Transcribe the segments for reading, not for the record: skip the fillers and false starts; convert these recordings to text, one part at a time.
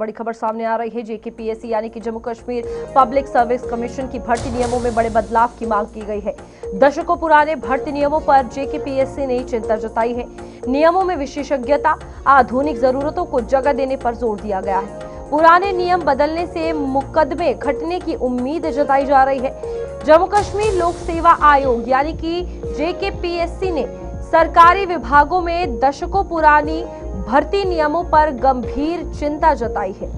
बड़ी खबर सामने आ रही है। जेकेपीएससी यानी कि Jammu Kashmir public service commission की भर्ती नियमों में बड़े बदलाव की मांग की गई है। दशकों पुराने भर्ती नियमों पर जेकेपीएससी ने चिंता जताई है। नियमों में विशेषज्ञता, आधुनिक जरूरतों को जगह देने पर जोर दिया गया है। पुराने नियम बदलने से मुकदमे घटने की उम्मीद जताई जा रही है। जम्मू कश्मीर लोक सेवा आयोग यानी कि जेकेपीएससी ने सरकारी विभागों में दशकों पुरानी भर्ती नियमों पर गंभीर चिंता जताई है।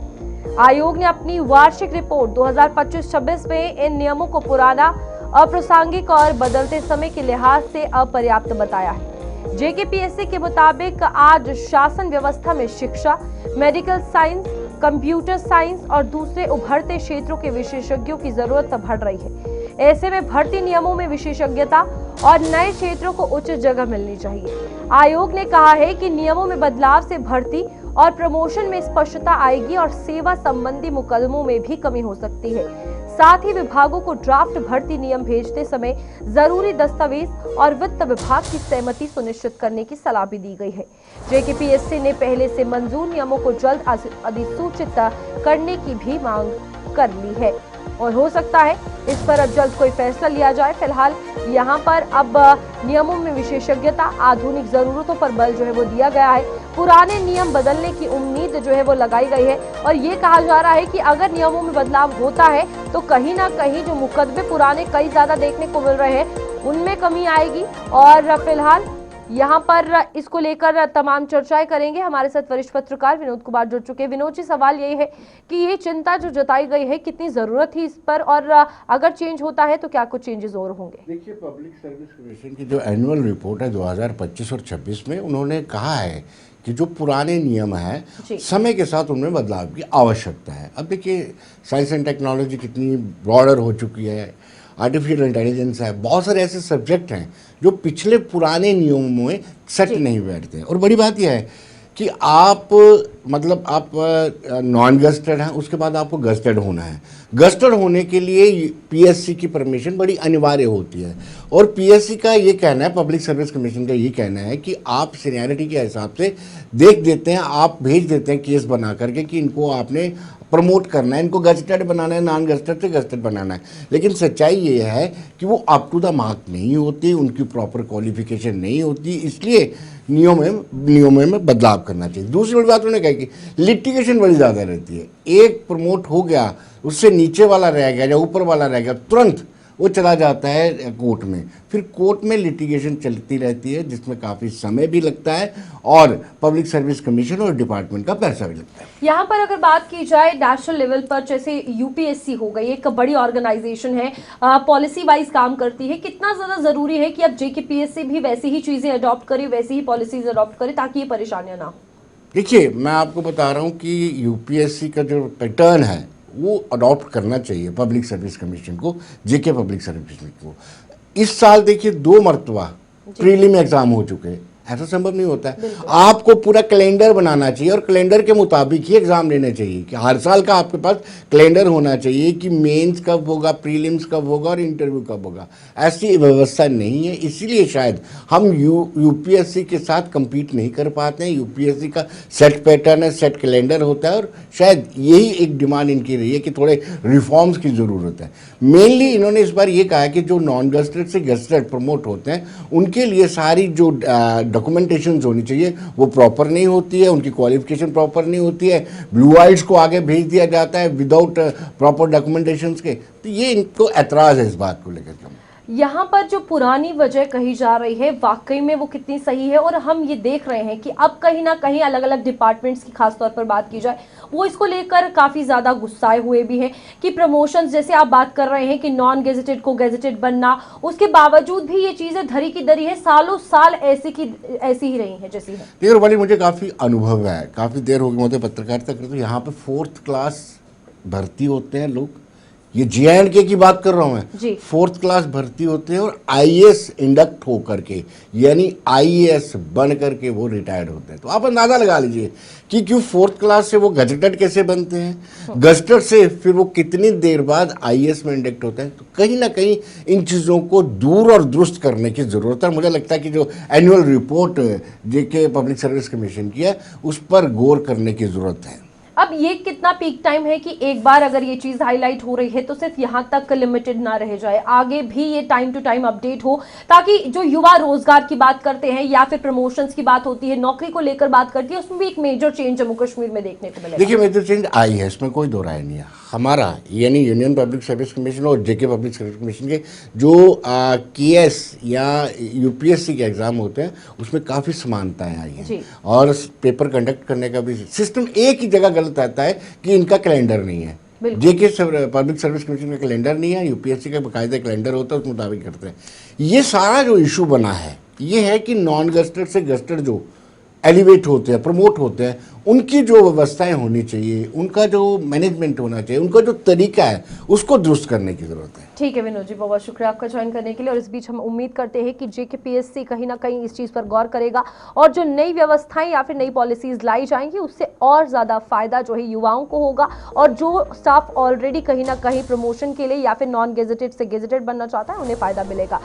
आयोग ने अपनी वार्षिक रिपोर्ट 2025-26 में इन नियमों को पुराना, अप्रासंगिक और बदलते समय के लिहाज से अपर्याप्त बताया है। जेकेपीएससी के मुताबिक आज शासन व्यवस्था में शिक्षा, मेडिकल साइंस, कंप्यूटर साइंस और दूसरे उभरते क्षेत्रों के विशेषज्ञों की जरूरत बढ़ रही है। ऐसे में भर्ती नियमों में विशेषज्ञता और नए क्षेत्रों को उचित जगह मिलनी चाहिए। आयोग ने कहा है कि नियमों में बदलाव से भर्ती और प्रमोशन में स्पष्टता आएगी और सेवा संबंधी मुकदमों में भी कमी हो सकती है। साथ ही विभागों को ड्राफ्ट भर्ती नियम भेजते समय जरूरी दस्तावेज और वित्त विभाग की सहमति सुनिश्चित करने की सलाह भी दी गई है। जेकेपीएससी ने पहले से मंजूर नियमों को जल्द अधिसूचित करने की भी मांग कर ली है और हो सकता है इस पर अब जल्द कोई फैसला लिया जाए। फिलहाल यहाँ पर अब नियमों में विशेषज्ञता, आधुनिक जरूरतों पर बल जो है वो दिया गया है। पुराने नियम बदलने की उम्मीद जो है वो लगाई गई है और ये कहा जा रहा है कि अगर नियमों में बदलाव होता है तो कहीं ना कहीं जो मुकदमे पुराने कई ज्यादा देखने को मिल रहे हैं उनमें कमी आएगी। और फिलहाल यहाँ पर इसको लेकर तमाम चर्चाएं करेंगे। हमारे साथ वरिष्ठ पत्रकार विनोद कुमार जुड़ चुके हैं। विनोद जी, सवाल यही है कि ये चिंता जो जताई गई है, कितनी जरूरत थी इस पर और अगर चेंज होता है तो क्या कुछ चेंजेस और होंगे? देखिए, पब्लिक सर्विस कमीशन की जो एनुअल रिपोर्ट है 2025 और 26 में उन्होंने कहा है कि जो पुराने नियम हैं समय के साथ उनमें बदलाव की आवश्यकता है। अब देखिए, साइंस एंड टेक्नोलॉजी कितनी ब्रॉडर हो चुकी है, आर्टिफिशियल इंटेलिजेंस है, बहुत सारे ऐसे सब्जेक्ट हैं जो पिछले पुराने नियमों में सेट नहीं बैठते हैं। और बड़ी बात यह है कि आप नॉन गस्टेड हैं, उसके बाद आपको गस्टेड होना है। गस्टेड होने के लिए पीएससी की परमिशन बड़ी अनिवार्य होती है और पीएससी का ये कहना है, पब्लिक सर्विस कमीशन का ये कहना है कि आप सीनियरिटी के हिसाब से देख देते हैं, आप भेज देते हैं केस बना करके कि इनको आपने प्रमोट करना है, इनको गस्टेड बनाना है, नॉन गस्टेड से गस्टेड बनाना है। लेकिन सच्चाई ये है कि वो अप टू द मार्क नहीं होती, उनकी प्रॉपर क्वालिफिकेशन नहीं होती, इसलिए नियमों में बदलाव करना चाहिए। दूसरी बड़ी बात उन्होंने कहा कि लिटिगेशन बड़ी ज़्यादा रहती है। एक प्रमोट हो गया, उससे नीचे वाला रह गया या ऊपर वाला रह गया, तुरंत वो चला जाता है कोर्ट में। फिर कोर्ट में लिटिगेशन चलती रहती है जिसमें काफ़ी समय भी लगता है और पब्लिक सर्विस कमीशन और डिपार्टमेंट का पैसा भी लगता है। यहाँ पर अगर बात की जाए नेशनल लेवल पर, जैसे यूपीएससी हो गई, एक बड़ी ऑर्गेनाइजेशन है, पॉलिसी वाइज काम करती है, कितना ज़्यादा ज़रूरी है कि अब जेकेपीएससी भी वैसी ही चीज़ें अडॉप्ट करे, वैसी ही पॉलिसीज अडॉप्ट करे ताकि ये परेशानियाँ ना हो? देखिए, मैं आपको बता रहा हूँ कि यूपीएससी का जो पैटर्न है वो अडॉप्ट करना चाहिए पब्लिक सर्विस कमीशन को, जेके पब्लिक सर्विस कमीशन को। इस साल देखिए 2 मरतबा प्रीलिम एग्जाम हो चुके हैं, ऐसा संभव नहीं होता है। आपको पूरा कैलेंडर बनाना चाहिए और कैलेंडर के मुताबिक ही एग्जाम लेने चाहिए कि हर साल का आपके पास कैलेंडर होना चाहिए कि मेंस कब होगा, प्रीलिम्स कब होगा और इंटरव्यू कब होगा। ऐसी व्यवस्था नहीं है, इसीलिए शायद हम यूपीएससी के साथ compete नहीं कर पाते हैं। यूपीएससी का सेट पैटर्न है, सेट कैलेंडर होता है और शायद यही एक डिमांड इनकी रही है कि थोड़े रिफॉर्म्स की ज़रूरत है। मेनली इन्होंने इस बार ये कहा है कि जो नॉन गस्टेड से गस्टेड प्रमोट होते हैं उनके लिए सारी जो डॉक्यूमेंटेशन होनी चाहिए वो प्रॉपर नहीं होती है, उनकी क्वालिफिकेशन प्रॉपर नहीं होती है, ब्लू आइड्स को आगे भेज दिया जाता है विदाउट प्रॉपर डॉक्यूमेंटेशन के। तो ये इनको एतराज़ है इस बात को लेकर। यहाँ पर जो पुरानी वजह कही जा रही है वाकई में वो कितनी सही है? और हम ये देख रहे हैं कि अब कहीं ना कहीं अलग अलग डिपार्टमेंट्स की खासतौर पर बात की जाए, वो इसको लेकर काफ़ी ज़्यादा गुस्साए हुए भी हैं कि प्रमोशंस, जैसे आप बात कर रहे हैं कि नॉन गेजेटेड को गेजेटेड बनना, उसके बावजूद भी ये चीज़ें धरी की धरी है, सालों साल ऐसी ही रही हैं जैसी है। देर वाली मुझे काफ़ी अनुभव है, काफ़ी देर हो गई मुझे पत्रकारिता करते, यहाँ पर 4th क्लास भर्ती होते हैं लोग। ये JNK की बात कर रहा हूँ मैं, 4th क्लास भर्ती होते हैं और IAS इंडक्ट होकर के, यानी IAS बन करके वो रिटायर्ड होते हैं। तो आप अंदाज़ा लगा लीजिए कि क्यों 4th क्लास से वो गजेटेड कैसे बनते हैं, गजेटेड से फिर वो कितनी देर बाद IAS में इंडक्ट होता है। तो कहीं ना कहीं इन चीज़ों को दूर और दुरुस्त करने की ज़रूरत है। मुझे लगता है कि जो एनुअल रिपोर्ट जेके पब्लिक सर्विस कमीशन की है उस पर गौर करने की ज़रूरत है। अब ये कितना पीक टाइम है कि एक बार अगर ये चीज हाईलाइट हो रही है तो सिर्फ यहाँ तक लिमिटेड ना रह जाए, आगे भी ये टाइम टू टाइम अपडेट हो, ताकि जो युवा रोजगार की बात करते हैं या फिर प्रमोशंस की बात होती है, नौकरी को लेकर बात करती है, उसमें भी एक मेजर चेंज जम्मू कश्मीर में देखने को मिलेगा। देखिए मेजर चेंज आई है, इसमें कोई दो राय नहीं है। हमारा यानी यूनियन पब्लिक सर्विस कमीशन और जेके पब्लिक सर्विस कमीशन के जो केएस या यूपीएससी के एग्जाम होते हैं उसमें काफ़ी समानताएं आई हैं, और पेपर कंडक्ट करने का भी सिस्टम एक ही जगह गलत आता है कि इनका कैलेंडर नहीं है। जेके पब्लिक सर्विस कमीशन का कैलेंडर नहीं है, यूपीएससी का बाकायदा कैलेंडर होता है, उस मुताबिक करते हैं। ये सारा जो इशू बना है ये है कि नॉन गस्टेड से गस्टेड जो एलिवेट होते हैं, प्रमोट होते हैं, उनकी जो व्यवस्थाएं होनी चाहिए, उनका जो मैनेजमेंट होना चाहिए, उनका जो तरीका है उसको दुरुस्त करने की जरूरत है। ठीक है विनोद जी, बहुत बहुत शुक्रिया आपका ज्वाइन करने के लिए। और इस बीच हम उम्मीद करते हैं कि जेकेपीएससी कहीं ना कहीं इस चीज पर गौर करेगा और जो नई व्यवस्थाएं या फिर नई पॉलिसीज लाई जाएंगी उससे और ज्यादा फायदा जो है युवाओं को होगा, और जो स्टाफ ऑलरेडी कहीं ना कहीं प्रमोशन के लिए या फिर नॉन गेजेटेड से गेजेटेड बनना चाहता है उन्हें फायदा मिलेगा।